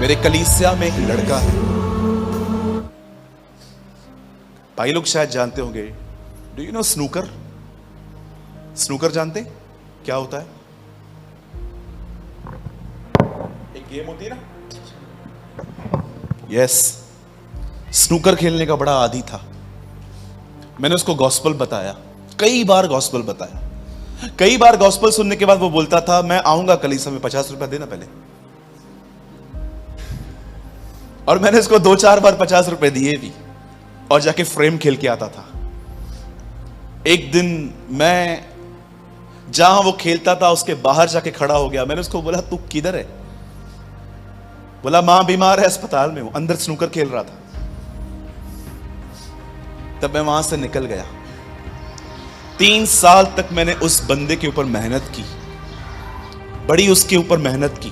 मेरे कलीसिया में एक लड़का है, भाई लोग शायद जानते होंगे। Do you know snooker? Snooker जानते क्या होता है? एक गेम होती है ना। यस, स्नूकर खेलने का बड़ा आदी था। मैंने उसको गॉस्पल बताया, कई बार गॉस्पल बताया। कई बार गॉस्पल सुनने के बाद वो बोलता था मैं आऊंगा कलीसिया में, 50 रुपया देना पहले। और मैंने इसको 2-4 बार 50 रुपए दिए भी, और जाके फ्रेम खेल के आता था। एक दिन मैं जहां वो खेलता था उसके बाहर जाके खड़ा हो गया। मैंने उसको बोला तू किधर है? बोला मां बीमार है, अस्पताल में हूं। अंदर स्नूकर खेल रहा था। तब मैं वहां से निकल गया। 3 साल तक मैंने उस बंदे के ऊपर मेहनत की, बड़ी उसके ऊपर मेहनत की।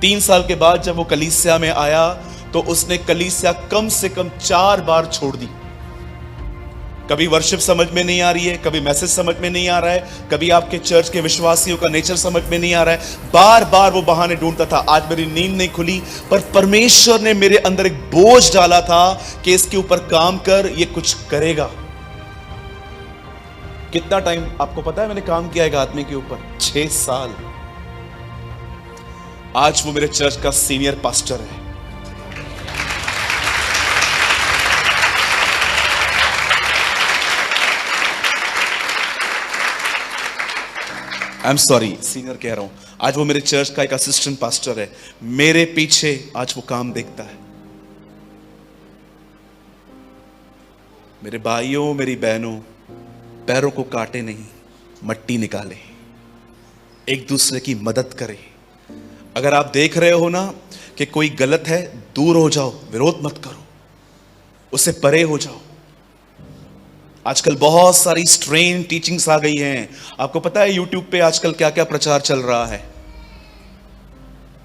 3 साल के बाद जब वो कलीसिया में आया तो उसने कलीसिया कम से कम 4 बार छोड़ दी। कभी वर्शिप समझ में नहीं आ रही है, कभी मैसेज समझ में नहीं आ रहा है, कभी आपके चर्च के विश्वासियों का नेचर समझ में नहीं आ रहा है। बार बार वो बहाने ढूंढता था। आज मेरी नींद नहीं खुली, पर परमेश्वर ने मेरे अंदर एक बोझ डाला था कि इसके ऊपर काम कर, ये कुछ करेगा। कितना टाइम आपको पता है मैंने काम किया एक आदमी के ऊपर? 6 साल। आज वो मेरे चर्च का सीनियर पास्टर है। आई एम सॉरी, सीनियर कह रहा हूं। आज वो मेरे चर्च का एक असिस्टेंट पास्टर है। मेरे पीछे आज वो काम देखता है। मेरे भाइयों, मेरी बहनों, पैरों को काटे नहीं, मट्टी निकाले, एक दूसरे की मदद करें। अगर आप देख रहे हो ना कि कोई गलत है, दूर हो जाओ, विरोध मत करो, उससे परे हो जाओ। आजकल बहुत सारी स्ट्रेन टीचिंग्स आ गई हैं। आपको पता है यूट्यूब पे आजकल क्या क्या प्रचार चल रहा है?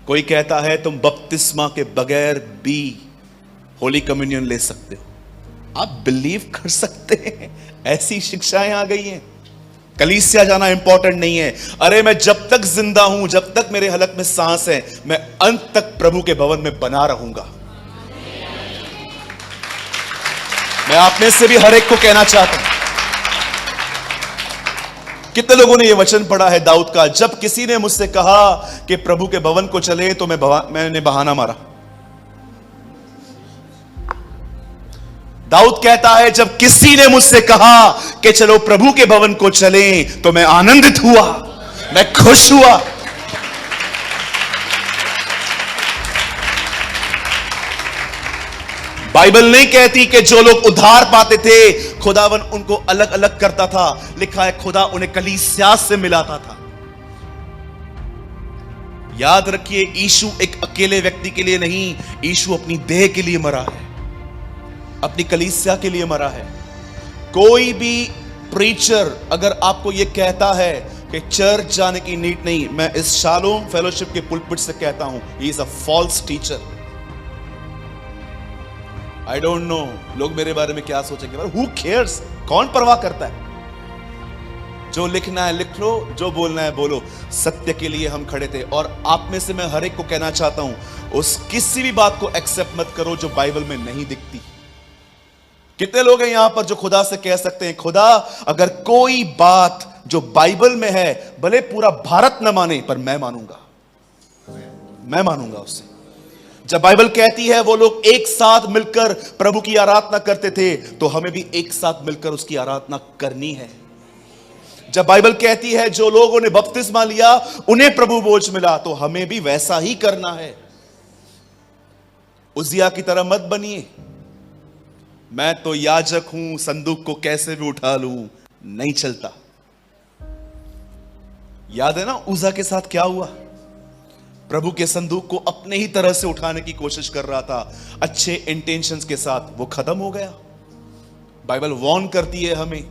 कोई कहता है तुम बपतिस्मा के बगैर भी होली कम्युनियन ले सकते हो। आप बिलीव कर सकते हैं? ऐसी शिक्षाएं आ गई हैं। कलीसिया जाना इंपॉर्टेंट नहीं है। अरे मैं जब तक जिंदा हूं, जब तक मेरे हलक में सांस है, मैं अंत तक प्रभु के भवन में बना रहूंगा। मैं आप में से भी हर एक को कहना चाहता हूं। कितने लोगों ने यह वचन पढ़ा है दाऊद का? जब किसी ने मुझसे कहा कि प्रभु के भवन को चले तो मैंने बहाना मारा। दाऊद कहता है जब किसी ने मुझसे कहा कि चलो प्रभु के भवन को चलें तो मैं आनंदित हुआ, मैं खुश हुआ। बाइबल नहीं कहती कि जो लोग उद्धार पाते थे खुदावन उनको अलग अलग करता था। लिखा है खुदा उन्हें कलीसिया से मिलाता था। याद रखिए, यीशु एक अकेले व्यक्ति के लिए नहीं, यीशु अपनी देह के लिए मरा है, अपनी कलीसिया के लिए मरा है। कोई भी प्रीचर अगर आपको यह कहता है कि चर्च जाने की नीड नहीं, मैं इस शालोम फेलोशिप के पुलपिट से कहता हूं, he is a false teacher. I don't know लोग मेरे बारे में क्या सोचेंगे, पर हु केयर्स? कौन परवाह करता है? जो लिखना है लिख लो, जो बोलना है बोलो। सत्य के लिए हम खड़े थे। और आप में से मैं हर एक को कहना चाहता हूं, उस किसी भी बात को एक्सेप्ट मत करो जो बाइबल में नहीं दिखती। कितने लोग हैं यहां पर जो खुदा से कह सकते हैं, खुदा अगर कोई बात जो बाइबल में है, भले पूरा भारत न माने, पर मैं मानूंगा, मैं मानूंगा उससे। जब बाइबल कहती है वो लोग एक साथ मिलकर प्रभु की आराधना करते थे, तो हमें भी एक साथ मिलकर उसकी आराधना करनी है। जब बाइबल कहती है जो लोगों ने बपतिस्मा लिया उन्हें प्रभु बोझ मिला, तो हमें भी वैसा ही करना है। उजिया की तरह मत बनिए, मैं तो याजक हूं, संदूक को कैसे भी उठा लूं, नहीं चलता। याद है ना उजा के साथ क्या हुआ? प्रभु के संदूक को अपने ही तरह से उठाने की कोशिश कर रहा था, अच्छे इंटेंशंस के साथ, वो खत्म हो गया। बाइबल वार्न करती है हमें